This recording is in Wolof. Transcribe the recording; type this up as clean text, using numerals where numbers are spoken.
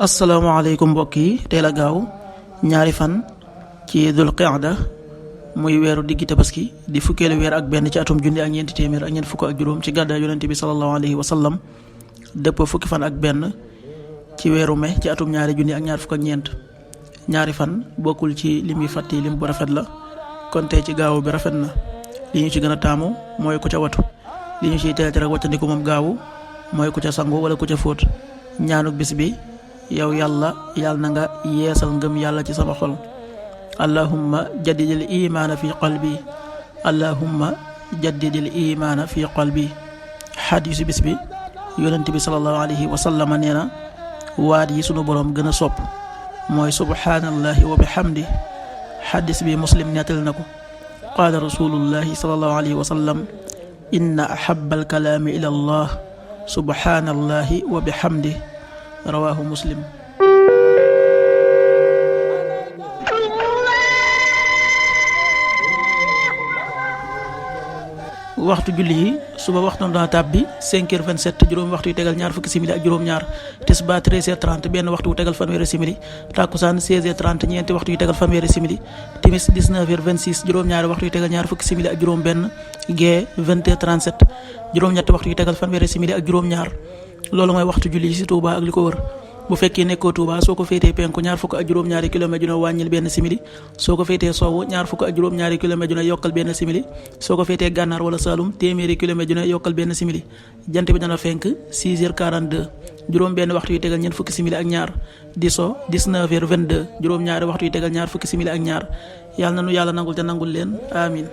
asalaamaaleykum mbokk yi teel a gaaw ñaari fan ci dul qaada muy weeru diggi tabaski di fukkeelu weer ak benn ci atum junni ak ñeenti téeméer ak ñeent fukk ak juróom ci gàddaay yonente bi sallallahu alayhi wa sallam dëpp fukki fan ak benn ci weeru mai ci atum ñaari junni ak ñaar fukk ak ñeent. ñaari fan bokkul ci lim yi fàtti lim bu rafet la kon tey ci gaawu bi rafet na li ñu ci gën a taamu mooy ku ca watu li ñu ciy teelati rek wàccandiku moom gaawu mooy ku ca sangu wala ku ca fóot. ñaanuk bis bi yow yàlla na nga yeesal ngëm yàlla ci sama xol allahumma jaddidil imaana fi qalbi allahumma jaddidil imaana fi qalbi. xadiisu bis bi yonent bi sallallahu alayhi wa sallam nee na waat yi sunu boroom gën a sopp mooy subhaanallahi wa bihamdi. xadis bi muslim nettal na ko qaala rasulullahi sallallahu alayhi wa sallam inna ahabba alkalaami ila allah subhaanallahi wa bihamdi rawaahu muslim. waxtu julli yi suba waxtu dana tàbbi 5h27 juróomi waxtu yu tegal ñaar fukki simili ak juróom-ñaar tisbaar 13h30 benn waxtu wu tegal fanweeri simili takkusaan 16h30 ñeenti waxtu yu tegal fanweeri simili timis 19h26 juróom-ñaari waxtu yu tegal ñaar fukki simili ak juróom-benn gee 20h37 juróom-ñetti waxtu yu tegal fanweeri simili ak juróom-ñaar. loolu mooy waxtu julli yi ci Touba ak li ko wër. bu fekkee nekkoo Touba soo ko féetee penku ñaar fukk ak juróom-ñaari kilomètre dina wàññil benn simili soo ko féetee sowwu ñaar fukk ak juróom-ñaari kilomètre dina yokkal benn simili soo ko féetee gànnaar wala Saloum téeméeri kilomètre dina yokkal benn simili jant bi dana fenk 6h42 juróom benn waxtu yu tegal ñeent fukki simili ak ñaar di so 19h22 juróom-ñaari waxtu yu tegal ñaar fukki simili ak ñaar yàlla na nu yàlla nangul te nangul leen amin